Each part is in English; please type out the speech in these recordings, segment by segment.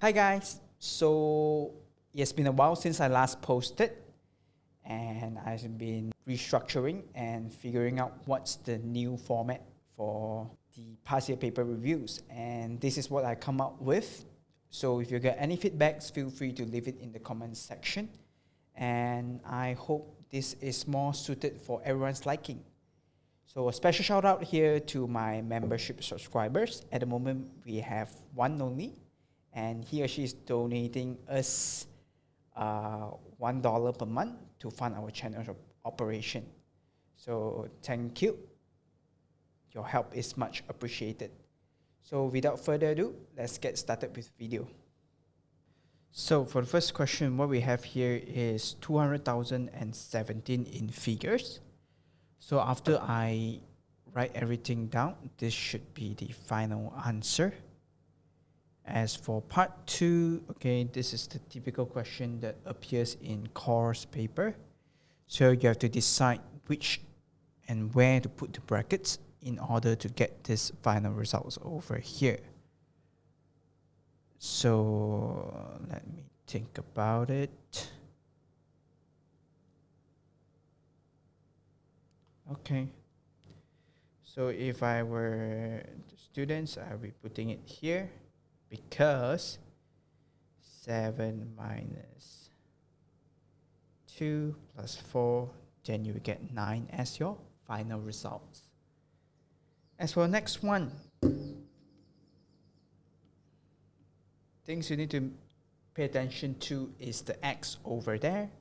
Hi guys, so it's been a while since I last posted and I've been restructuring and figuring out what's the new format for the past year paper reviews, and this is what I come up with. So if you get any feedbacks, feel free to leave it in the comments section, and I hope this is more suited for everyone's liking. So a special shout out here to my membership subscribers. At the moment we have one only, and he or she is donating us $1 per month to fund our channel operation. So thank you. Your help is much appreciated. So without further ado, let's get started with the video. So for the first question, what we have here is 200,017 in figures. So after I write everything down, this should be the final answer. As for part 2, okay, this is the typical question that appears in course paper. So you have to decide which and where to put the brackets in order to get this final results over here. So let me think about it. Okay. So if I were the students, I'll be putting it here, because 7 minus 2 plus 4, then you get 9 as your final results. As for the next one, things you need to pay attention to is the X over there.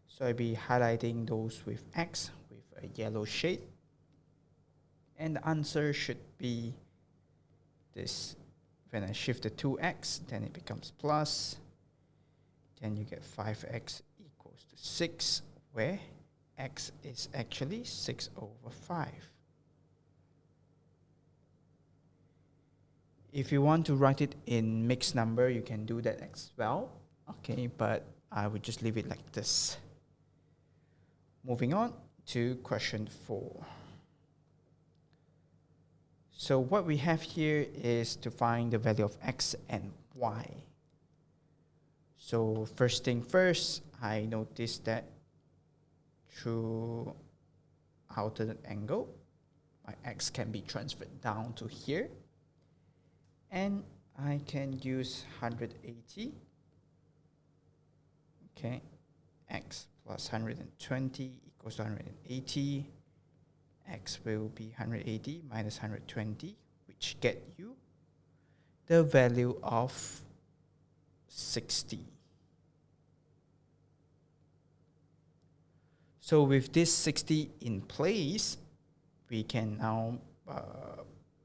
So I'll be highlighting those with X with a yellow shade. And the answer should be this. When I shift the 2x, then it becomes plus. Then you get 5x equals to 6, where x is actually 6 over 5. If you want to write it in mixed number, you can do that as well. Okay, but I would just leave it like this. Moving on to question 4. So what we have here is to find the value of x and y. So first thing first, I noticed that through alternate angle, my x can be transferred down to here. And I can use 180. Okay, x plus 120 equals to 180. X will be 180 minus 120, which get you the value of 60. So with this 60 in place, we can now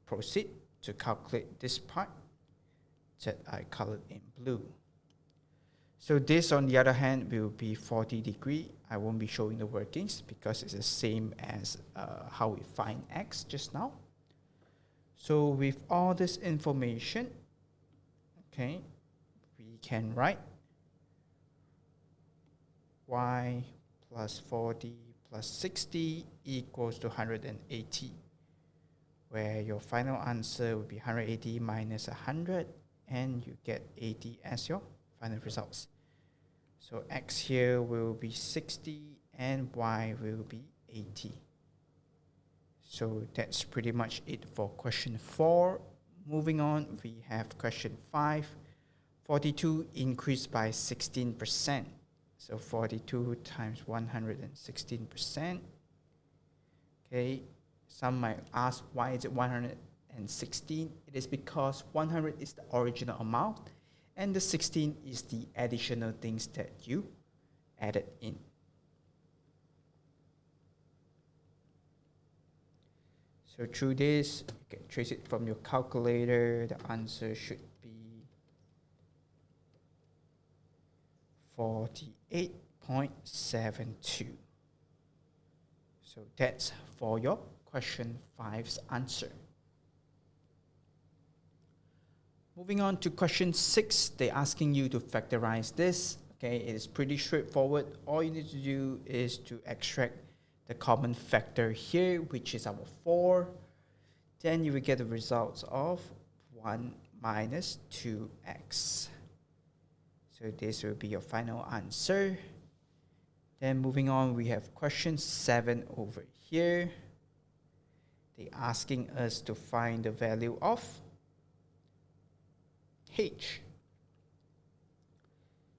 proceed to calculate this part that I colored in blue. So this, on the other hand, will be 40 degrees. I won't be showing the workings because it's the same as how we find x just now. So with all this information, okay, we can write y plus 40 plus 60 equals to 180, where your final answer will be 180 minus 100, and you get 80 as your final results. So x here will be 60 and y will be 80. So that's pretty much it for question 4. Moving on, we have question 5. 42 increased by 16%. So 42 times 116%. Okay, some might ask, why is it 116? It is because 100 is the original amount, and the 16 is the additional things that you added in. So through this, you can trace it from your calculator. The answer should be 48.72. So that's for your question 5's answer. Moving on to question 6, they're asking you to factorize this. Okay, it is pretty straightforward. All you need to do is to extract the common factor here, which is our 4. Then you will get the results of 1 minus 2x. So this will be your final answer. Then moving on, we have question 7 over here. They're asking us to find the value of h.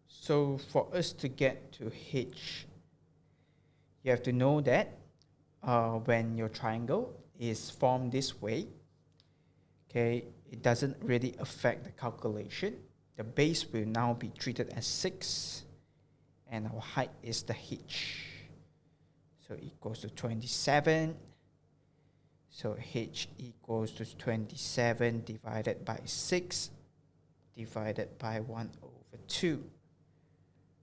So for us to get to h, you have to know that when your triangle is formed this way, okay, it doesn't really affect the calculation. The base will now be treated as 6, and our height is the h. So equals to 27. So h equals to 27 divided by 6 divided by 1 over 2.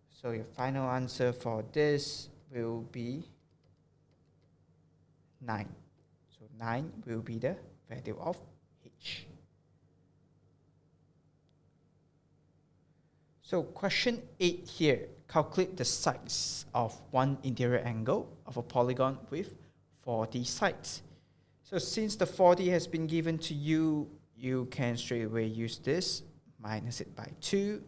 So your final answer for this will be 9. So 9 will be the value of h. So question 8 here, calculate the sides of one interior angle of a polygon with 40 sides. So since the 40 has been given to you, you can straight away use this, minus it by 2,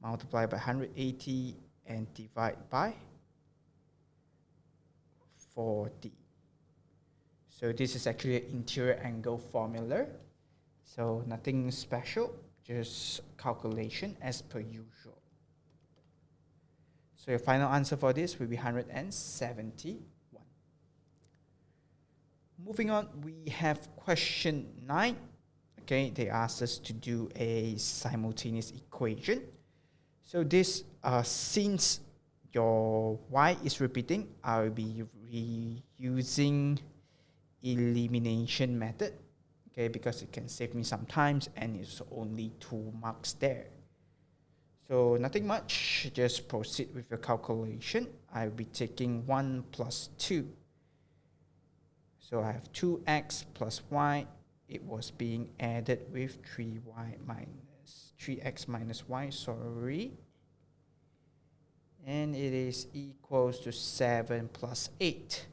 multiply by 180, and divide by 40. So this is actually an interior angle formula. So nothing special, just calculation as per usual. So your final answer for this will be 171. Moving on, we have question 9. Okay, they asked us to do a simultaneous equation. So this, since your y is repeating, I will be reusing elimination method. Okay, because it can save me some time and it's only 2 marks there. So nothing much, just proceed with your calculation. I'll be taking 1 plus 2. So I have 2x plus y. It was being added with 3x minus y, sorry. And it is equals to 7 plus 8.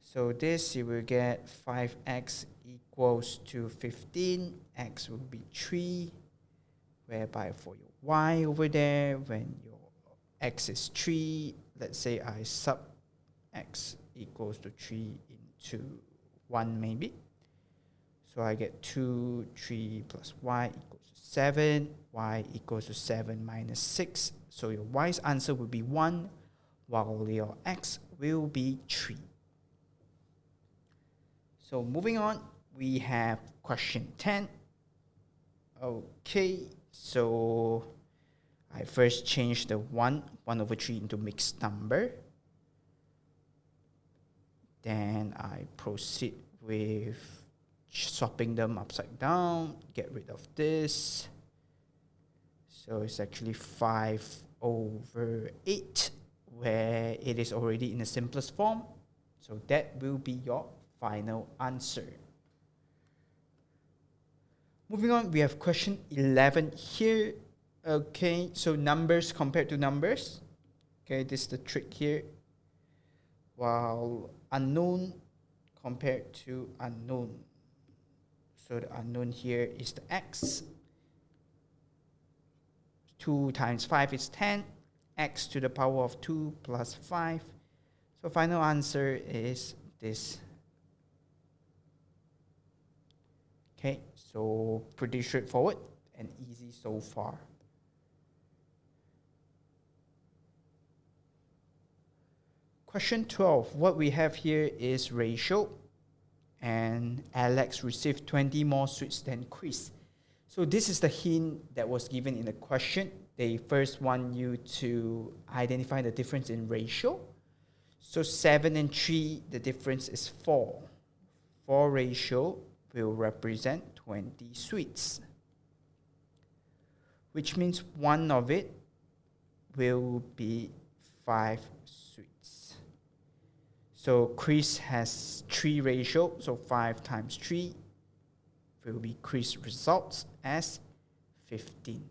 So this you will get 5x equals to 15. X will be 3. Whereby for your y over there, when your x is 3, let's say I sub x equals to 3 into 1 maybe. So I get 2, 3 plus y equals to 7. Y equals to 7 minus 6. So your y's answer will be 1, while your x will be 3. So moving on, we have question 10. Okay, so I first change the 1 over 3 into mixed number. Then I proceed with swapping them upside down, get rid of this. So it's actually 5 over 8, where it is already in the simplest form. So that will be your final answer. Moving on, we have question 11 here. Okay, so numbers compared to numbers. Okay, this is the trick here. While unknown compared to unknown. So the unknown here is the x. 2 times 5 is 10. X to the power of 2 plus 5. So final answer is this. Okay, so pretty straightforward and easy so far. Question 12, what we have here is ratio, and Alex received 20 more sweets than Chris. So this is the hint that was given in the question. They first want you to identify the difference in ratio. So 7 and 3, the difference is 4. 4 ratio will represent 20 sweets, which means one of it will be 5 sweets. So Chris has 3 ratio, so 5 times 3 will be Chris results as 15.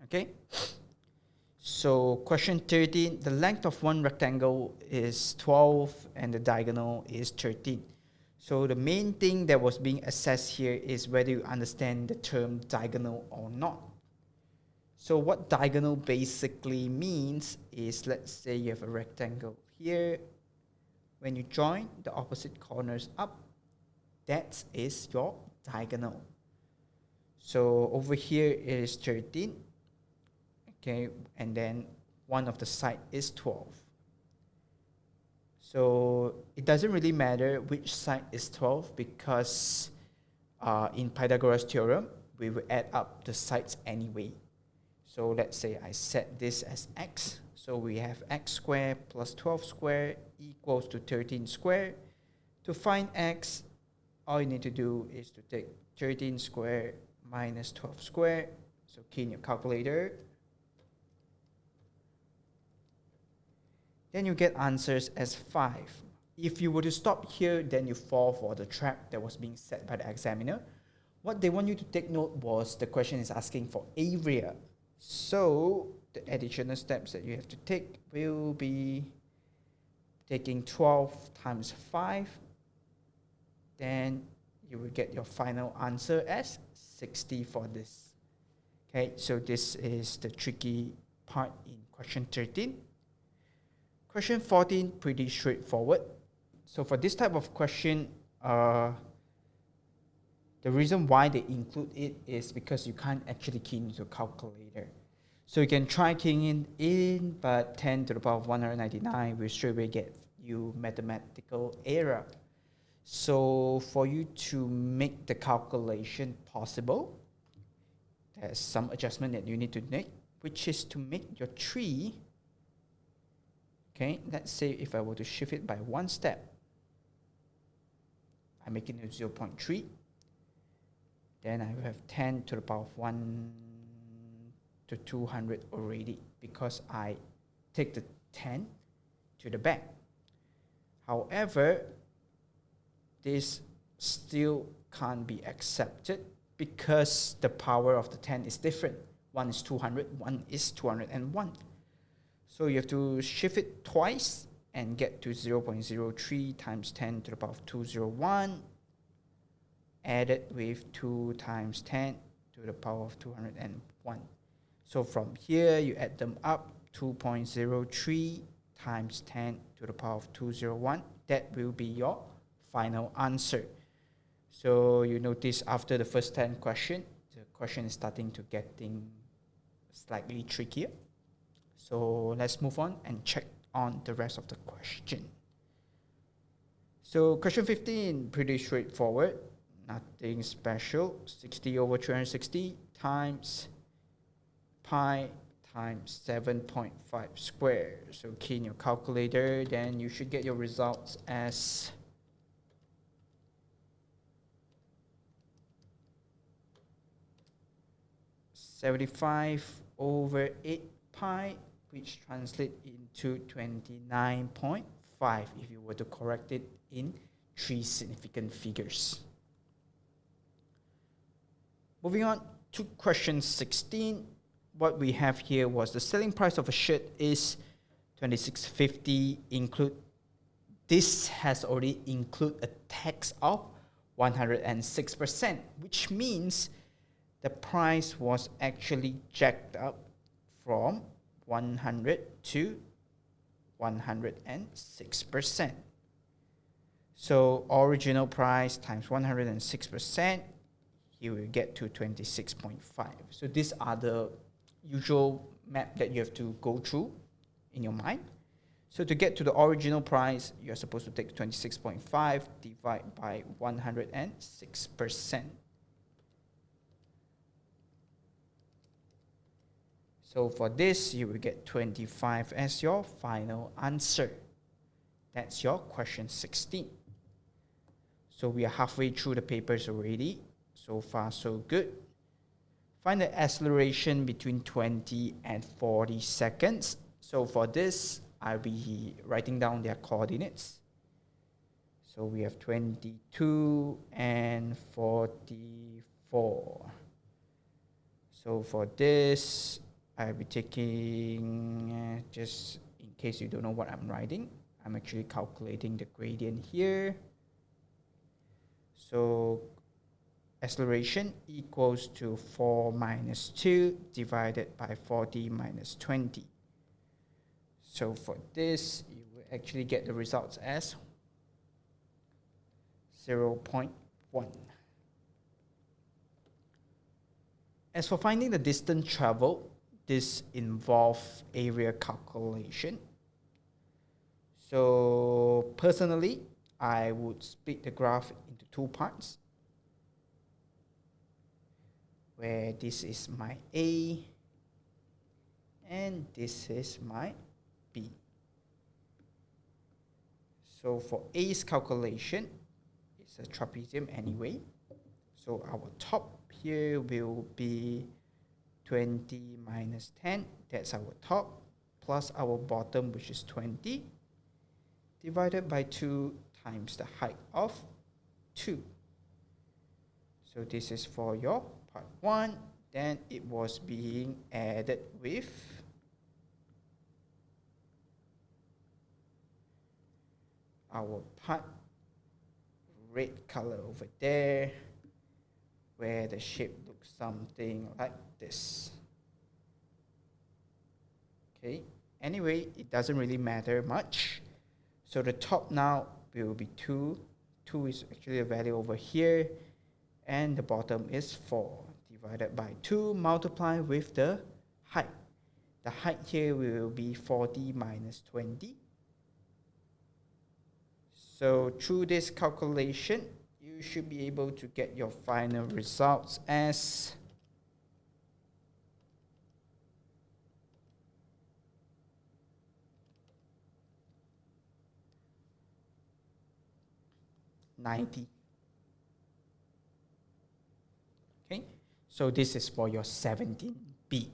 Okay? So question 13, the length of one rectangle is 12 and the diagonal is 13. So the main thing that was being assessed here is whether you understand the term diagonal or not. So what diagonal basically means is, let's say you have a rectangle here. When you join the opposite corners up, that is your diagonal. So over here is 13, okay, and then one of the side is 12. So it doesn't really matter which side is 12 because in Pythagoras Theorem, we will add up the sides anyway. So let's say I set this as x. So we have x squared plus 12 squared equals to 13 squared. To find x, all you need to do is to take 13 squared minus 12 squared. So key in your calculator. Then you get answers as 5. If you were to stop here, then you fall for the trap that was being set by the examiner. What they want you to take note was the question is asking for area. So the additional steps that you have to take will be taking 12 times 5. Then you will get your final answer as 60 for this. Okay, so this is the tricky part in question 13. Question 14, pretty straightforward. So for this type of question, the reason why they include it is because you can't actually key into a calculator. So you can try keying it in, but 10 to the power of 199 will straight away get you mathematical error. So for you to make the calculation possible, there's some adjustment that you need to make, which is to make your tree. Okay, let's say if I were to shift it by one step, I make it to 0.3. Then I will have 10 to the power of 1 to 200 already because I take the 10 to the back. However, this still can't be accepted because the power of the 10 is different. One is 200, one is 201. So you have to shift it twice and get to 0.03 times 10 to the power of 201, added with 2 times 10 to the power of 201. So from here, you add them up, 2.03 times 10 to the power of 201. That will be your final answer. So you notice after the first 10 questions, the question is starting to getting slightly trickier. So let's move on and check on the rest of the question. So question 15, pretty straightforward. Nothing special. 60 over 360 times pi times 7.5 squared. So key in your calculator, then you should get your results as 75 over 8 pi, which translates into 29.5 if you were to correct it in 3 significant figures. Moving on to question 16. What we have here was the selling price of a shirt is $26.50. This has already included a tax of 106%, which means the price was actually jacked up from 100 to 106%. So original price times 106%, you will get to 26.5. So these are the usual map that you have to go through in your mind. So to get to the original price, you're supposed to take 26.5 divide by 106%. So for this, you will get 25 as your final answer. That's your question 16. So we are halfway through the papers already. So far, so good. Find the acceleration between 20 and 40 seconds. So for this, I'll be writing down their coordinates. So we have 22 and 44. So for this, I'll be taking, just in case you don't know what I'm writing, I'm actually calculating the gradient here. So acceleration equals to 4 minus 2 divided by 40 minus 20. So for this, you will actually get the results as 0.1. As for finding the distance traveled, this involves area calculation. So personally, I would split the graph into two parts, where this is my A and this is my B. So for A's calculation, it's a trapezium anyway. So our top here will be 20 minus 10, that's our top, plus our bottom, which is 20, divided by 2 times the height of 2. So this is for your part 1. Then it was being added with our part red color over there, where the shape looks something like this. Okay, anyway, it doesn't really matter much. So the top now will be 2. 2 is actually a value over here, and the bottom is 4 divided by 2 multiplied with the height. The height here will be 40 minus 20. So through this calculation, you should be able to get your final results as 90. Okay, so this is for your 17B.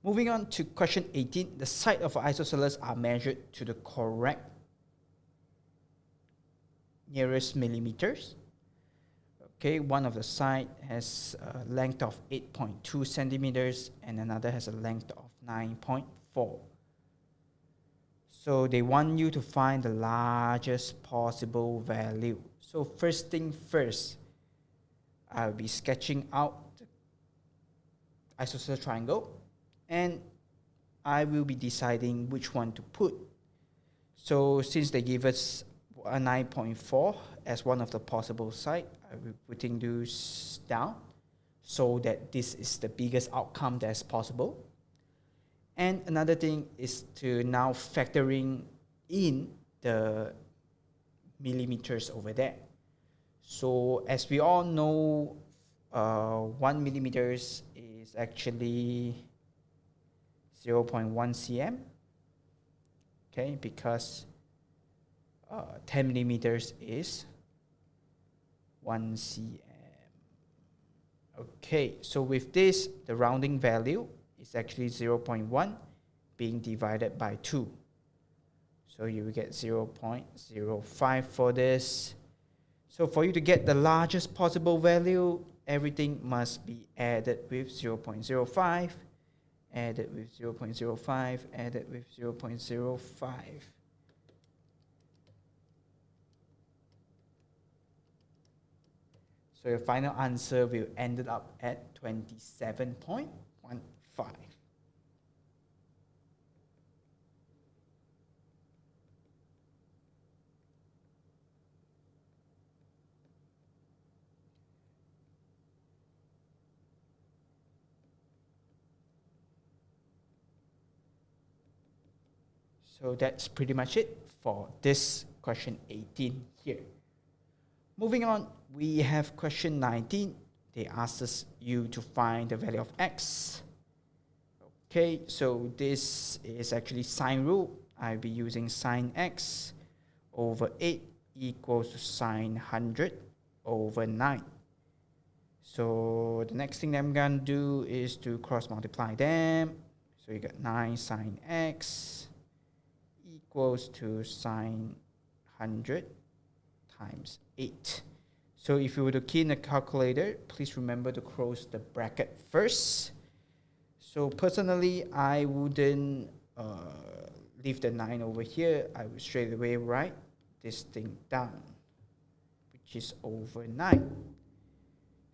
Moving on to question 18, the side of isosceles are measured to the correct nearest millimeters. Okay, one of the side has a length of 8.2 centimeters and another has a length of 9.4. So they want you to find the largest possible value. So first thing first, I'll be sketching out the isosceles triangle, and I will be deciding which one to put. So since they give us a 9.4 as one of the possible side, I will be putting those down so that this is the biggest outcome that's possible. And another thing is to now factoring in the millimeters over there. So as we all know, 1 millimeters is actually 0.1 cm. Okay, because 10 millimeters is 1 cm. Okay, so with this, the rounding value is actually 0.1 being divided by 2. So you will get 0.05 for this. So for you to get the largest possible value, everything must be added with 0.05, added with 0.05, added with 0.05. So your final answer will end up at 27.15. So that's pretty much it for this question 18 here. Moving on, we have question 19. They asked us you to find the value of x. Okay, so this is actually sine rule. I'll be using sine x over 8 equals to sine 100 over 9. So the next thing that I'm going to do is to cross multiply them. So you get 9 sine x equals to sine 100 times 8. So if you were to key in the calculator, please remember to close the bracket first. So personally, I wouldn't leave the 9 over here. I would straight away write this thing down. which is over 9.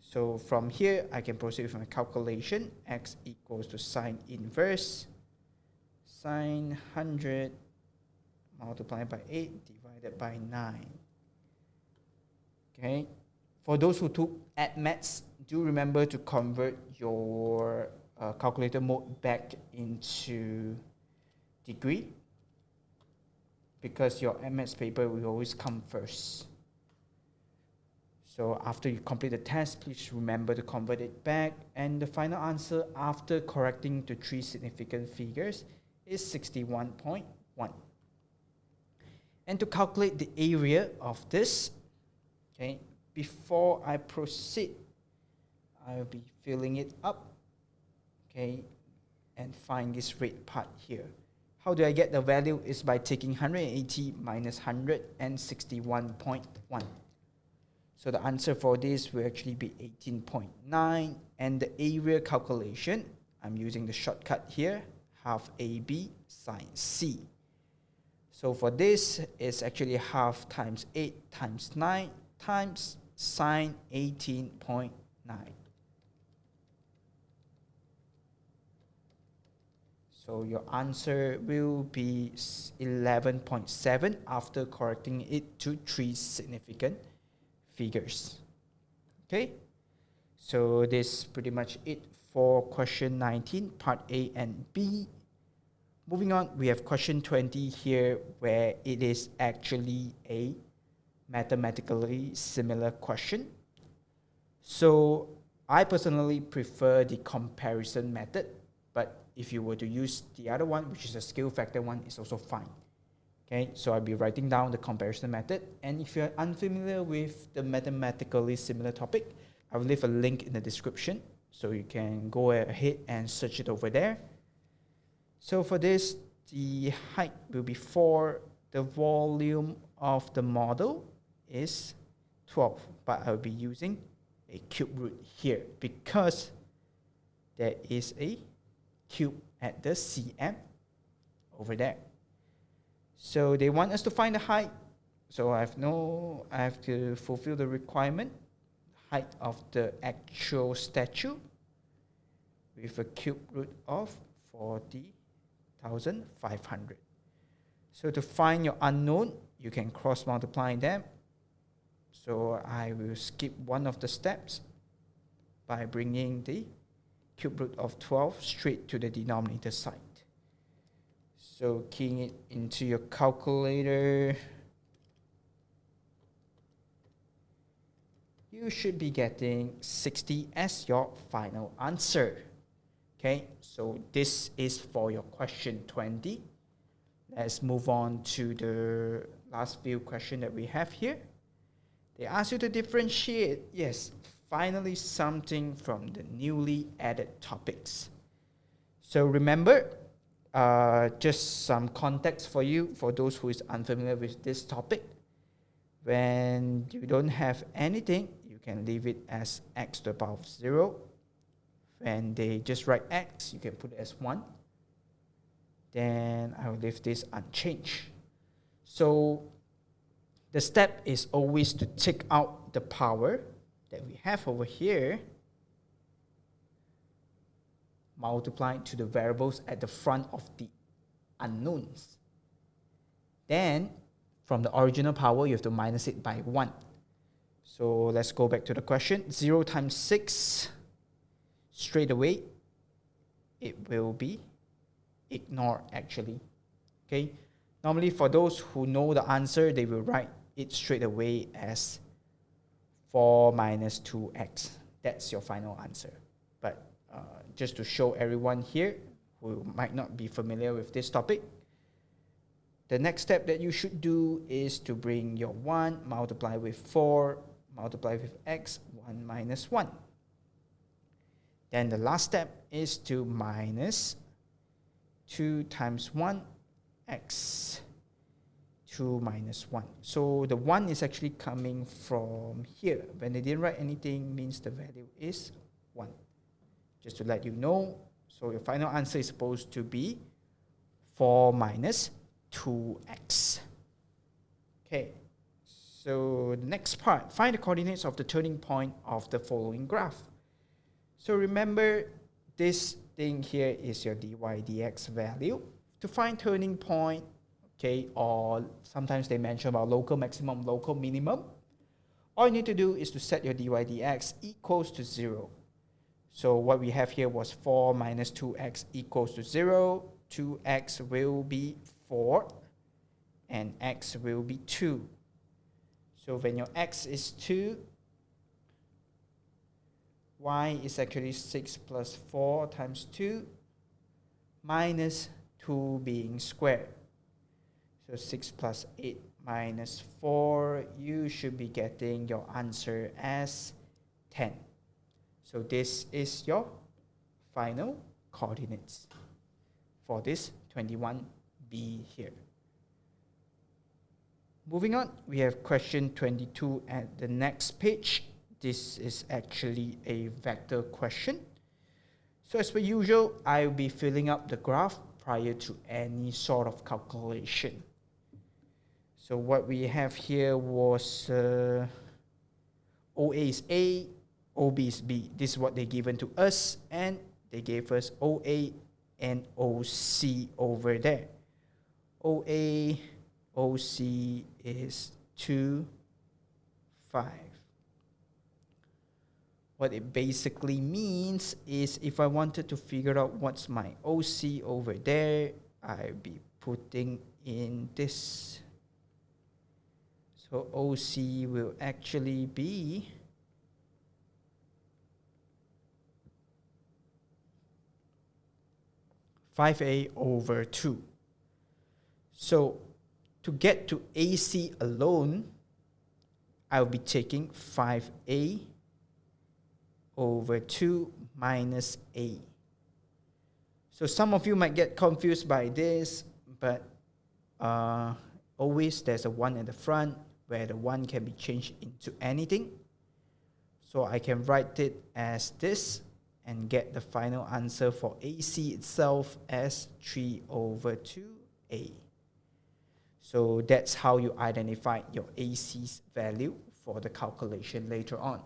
So from here, I can proceed with my calculation. X equals to sine inverse sine 100 multiplied by 8 divided by 9. Okay. For those who took maths, do remember to convert your calculator mode back into degree, because your maths paper will always come first. So after you complete the test, please remember to convert it back. And the final answer after correcting to 3 significant figures is 61.1. And to calculate the area of this, okay, before I proceed, I'll be filling it up, okay, and find this red part here. How do I get the value? Is by taking 180 minus 100 and 61.1. So the answer for this will actually be 18.9. And the area calculation, I'm using the shortcut here, half AB sine C. So for this, it's actually half times 8 times 9 times sine 18.9. So your answer will be 11.7 after correcting it to 3 significant figures. Okay, so this is pretty much it for question 19, part A and B. Moving on, we have question 20 here, where it is actually a mathematically similar question. So I personally prefer the comparison method, but if you were to use the other one, which is a scale factor one, it's also fine. Okay, so I'll be writing down the comparison method. And if you're unfamiliar with the mathematically similar topic, I will leave a link in the description, so you can go ahead and search it over there. So for this, the height will be 4. The volume of the model is 12, but I'll be using a cube root here because there is a cube at the CM over there. So they want us to find the height. So I have to fulfill the requirement, height of the actual statue with a cube root of 40,500. So to find your unknown, you can cross multiply them. So I will skip one of the steps by bringing the cube root of 12 straight to the denominator side. So keying it into your calculator, you should be getting 60 as your final answer. Okay, so this is for your question 20. Let's move on to the last few questions that we have here. They ask you to differentiate, yes, finally something from the newly added topics. So remember, just some context for you, for those who is unfamiliar with this topic. When you don't have anything, you can leave it as x to the power of 0. When they just write x, you can put it as 1. Then I will leave this unchanged. So the step is always to take out the power that we have over here, multiplied to the variables at the front of the unknowns. Then from the original power, you have to minus it by 1. So let's go back to the question. 0 times 6, straight away, it will be ignored actually. Okay. Normally for those who know the answer, they will write it straight away as 4 minus 2x. That's your final answer. But just to show everyone here who might not be familiar with this topic, the next step that you should do is to bring your 1, multiply with 4, multiply with x, 1 minus 1. Then the last step is to minus 2 times 1, x, 2 minus 1. So the 1 is actually coming from here. When they didn't write anything, means the value is 1. Just to let you know. So your final answer is supposed to be 4 minus 2x. Okay. So the next part, find the coordinates of the turning point of the following graph. So remember, this thing here is your dy dx value. To find turning point, okay, or sometimes they mention about local maximum, local minimum, all you need to do is to set your dy dx equals to 0. So what we have here was 4 minus 2x equals to 0. 2x will be 4 and x will be 2. So when your x is 2, y is actually 6 plus 4 times 2 minus 2 being squared. So 6 plus 8 minus 4, you should be getting your answer as 10. So this is your final coordinates for this 21b here. Moving on, we have question 22 at the next page. This is actually a vector question. So as per usual, I'll be filling up the graph prior to any sort of calculation. So what we have here was OA is A, OB is B. This is what they given to us, and they gave us OA and OC over there. OA, OC is 2, 5. What it basically means is if I wanted to figure out what's my OC over there, I'll be putting in this. So OC will actually be 5a over 2. So to get to AC alone, I'll be taking 5a over 2 minus a. So some of you might get confused by this, but always there's a 1 at the front where the 1 can be changed into anything. So I can write it as this and get the final answer for AC itself as 3 over 2a. So that's how you identify your AC's value for the calculation later on,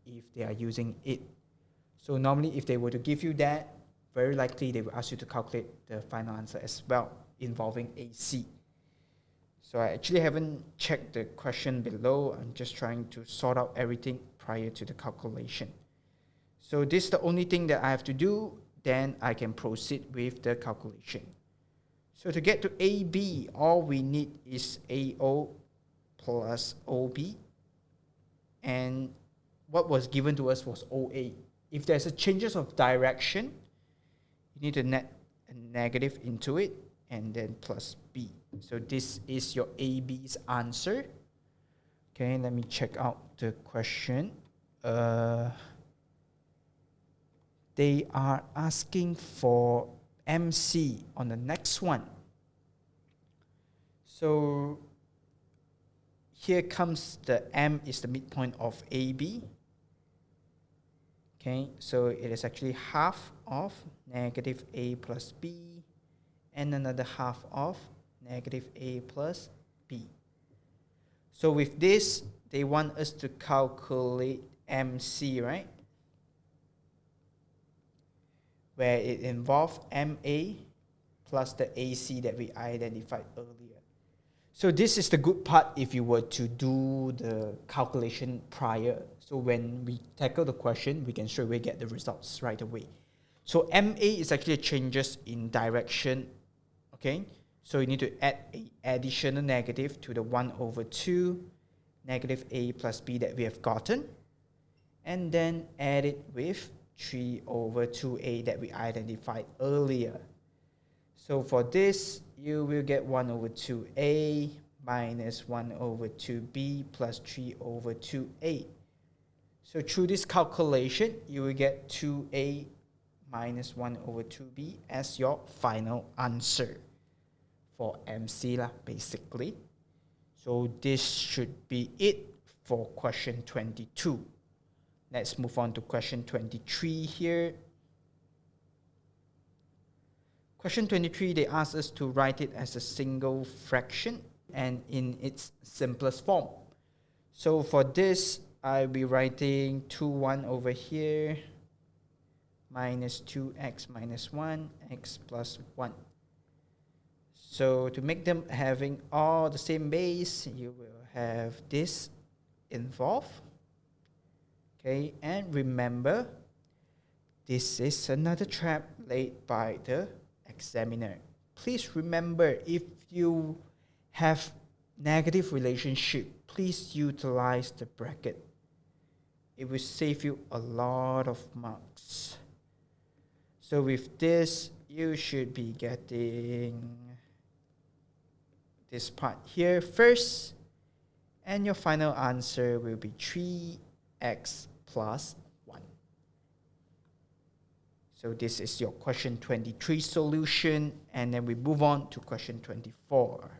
if they are using it. So normally if they were to give you that, very likely they will ask you to calculate the final answer as well, involving AC. So I actually haven't checked the question below. I'm just trying to sort out everything prior to the calculation. So this is the only thing that I have to do, then I can proceed with the calculation. So to get to AB, all we need is AO plus OB. And what was given to us was OA. If there's a changes of direction, you need to net a negative into it and then plus B. So this is your AB's answer. Okay, let me check out the question. They are asking for MC on the next one. So here comes the M is the midpoint of AB. Okay, so it is actually half of negative A plus B and another half of negative A plus B. So with this, they want us to calculate MC, right? Where it involves MA plus the AC that we identified earlier. So this is the good part if you were to do the calculation prior. So when we tackle the question, we can straight away get the results right away. So MA is actually changes in direction, okay? So you need to add an additional negative to the 1 over 2 negative A plus B that we have gotten, and then add it with 3 over 2a that we identified earlier. So for this, you will get 1 over 2a minus 1 over 2b plus 3 over 2a. So through this calculation, you will get 2a minus 1 over 2b as your final answer for MC lah, basically. So this should be it for question 22. Let's move on to question 23 here. Question 23, they ask us to write it as a single fraction and in its simplest form. So for this, I'll be writing 2, 1 over here, minus 2x minus 1, x plus 1. So to make them having all the same base, you will have this involved. Okay, and remember, this is another trap laid by the examiner. Please remember, if you have negative relationship, please utilize the bracket. It will save you a lot of marks. So with this, you should be getting this part here first, and your final answer will be 3x plus 1. So this is your question 23 solution, and then we move on to question 24.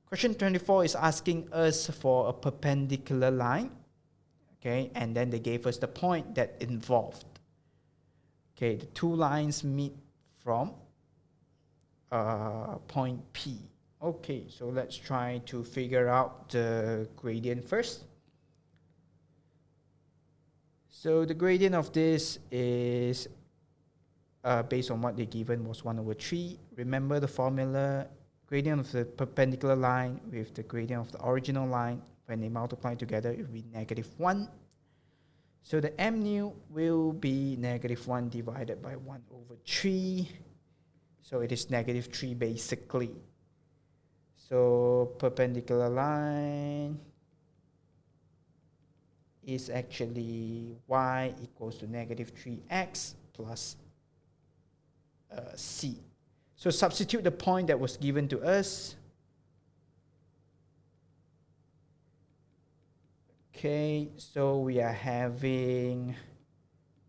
Question 24 is asking us for a perpendicular line, okay, and then they gave us the point that involved. Okay, the two lines meet from point P. Okay, so let's try to figure out the gradient first. So the gradient of this is, based on what they given, was 1 over 3. Remember the formula, gradient of the perpendicular line with the gradient of the original line, when they multiply together, it will be -1. So the m nu will be -1 divided by 1 over 3. So it is -3 basically. So perpendicular line is actually y equals to -3x plus c. So substitute the point that was given to us. Okay, so we are having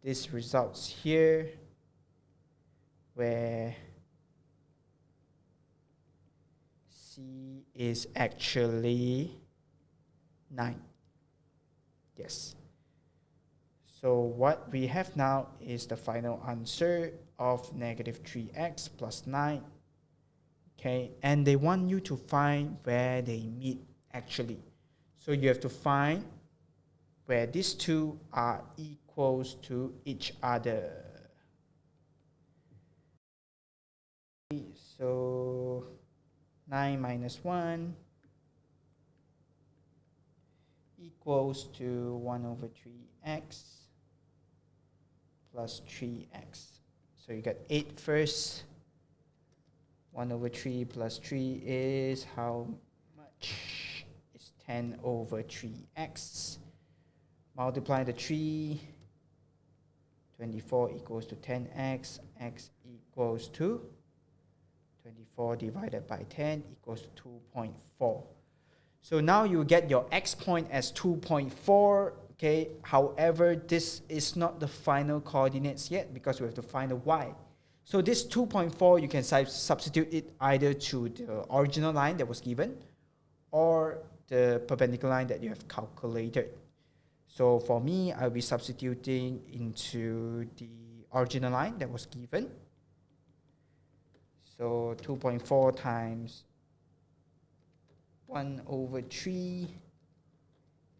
these results here, where C is actually 9. Yes. So what we have now is the final answer of -3x plus 9. Okay, and they want you to find where they meet actually. So you have to find where these two are equals to each other. So 9 minus 1 equals to 1 over 3x plus 3x. So you get 8 first. 1 over 3 plus 3 is how much? It's 10 over 3x. Multiply the 3. 24 equals to 10x. X equals to 24 divided by 10 equals to 2.4. So now you get your x point as 2.4. Okay. However, this is not the final coordinates yet, because we have to find the y. So this 2.4, you can substitute it either to the original line that was given or the perpendicular line that you have calculated. So for me, I'll be substituting into the original line that was given. So 2.4 times 1 over 3,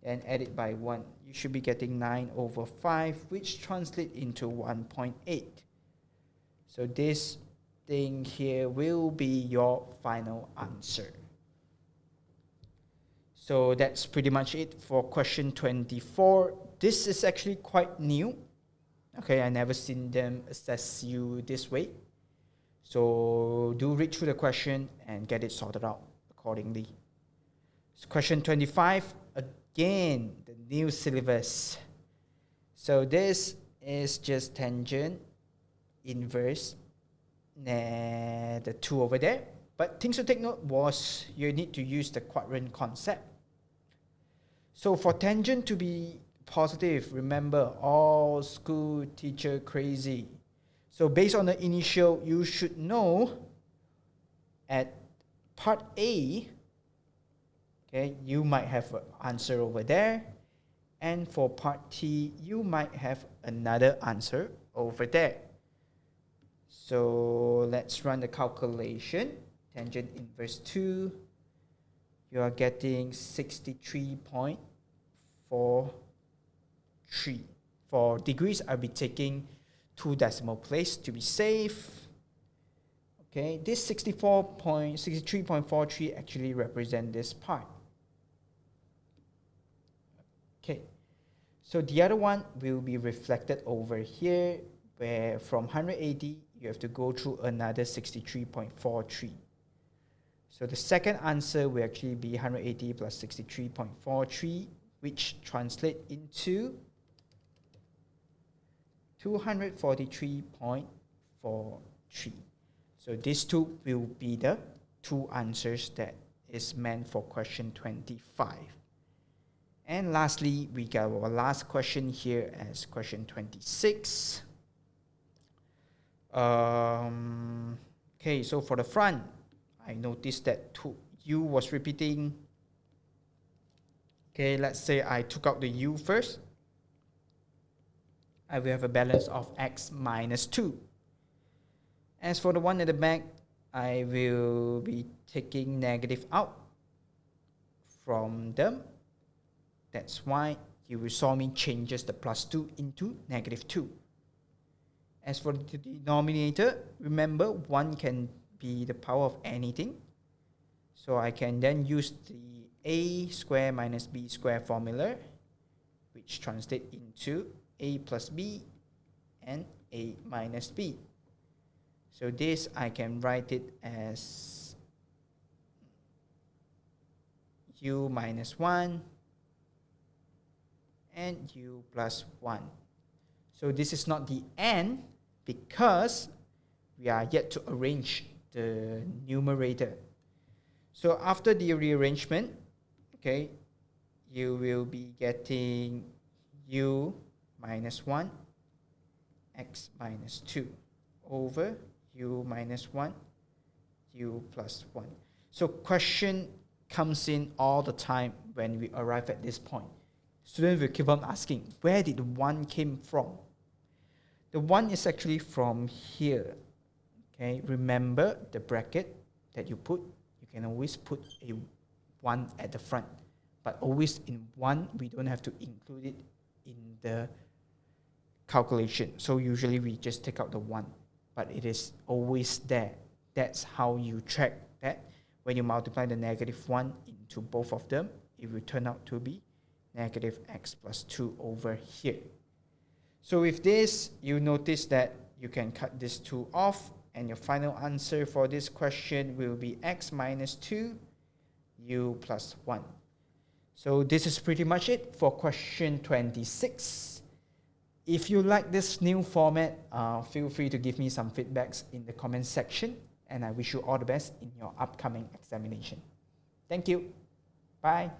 and add it by 1. You should be getting 9 over 5, which translates into 1.8. So this thing here will be your final answer. So that's pretty much it for question 24. This is actually quite new. Okay, I never seen them assess you this way. So do read through the question and get it sorted out accordingly. So question 25, again, the new syllabus. So this is just tangent, inverse, the 2 over there. But things to take note was you need to use the quadrant concept. So for tangent to be positive, remember, all school teacher crazy. So based on the initial, you should know at part A, okay, you might have an answer over there. And for part T, you might have another answer over there. So let's run the calculation. Tangent inverse 2 you are getting 63.43. For degrees, I'll be taking 2 decimal place to be safe. Okay, this 63.43 actually represent this part. Okay, so the other one will be reflected over here, where from 180, you have to go through another 63.43. So the second answer will actually be 180 plus 63.43, which translate into 243.43. So these two will be the two answers that is meant for question 25. And lastly, we got our last question here as question 26. Okay, so for the front, I noticed that u was repeating. Okay, let's say I took out the u first. I will have a balance of x minus 2. As for the one at the back, I will be taking negative out from them. That's why you will saw me changes the plus 2 into negative 2. As for the denominator, remember 1 can be the power of anything. So I can then use the a square minus b square formula, which translates into a plus b and a minus b. So this I can write it as u minus 1 and u plus 1. So this is not the end because we are yet to arrange the numerator. So after the rearrangement, okay, you will be getting u minus 1 x minus 2 over u minus 1 u plus 1. So question comes in all the time when we arrive at this point. Students will keep on asking, where did the 1 came from? The 1 is actually from here. Okay, remember the bracket that you put, you can always put a 1 at the front. But always in 1, we don't have to include it in the calculation. So usually we just take out the 1. But it is always there. That's how you track that. When you multiply the negative 1 into both of them, it will turn out to be negative x plus 2 over here. So with this, you notice that you can cut this 2 off, and your final answer for this question will be x minus 2 u plus 1. So this is pretty much it for question 26. If you like this new format, feel free to give me some feedbacks in the comment section, and I wish you all the best in your upcoming examination. Thank you. Bye.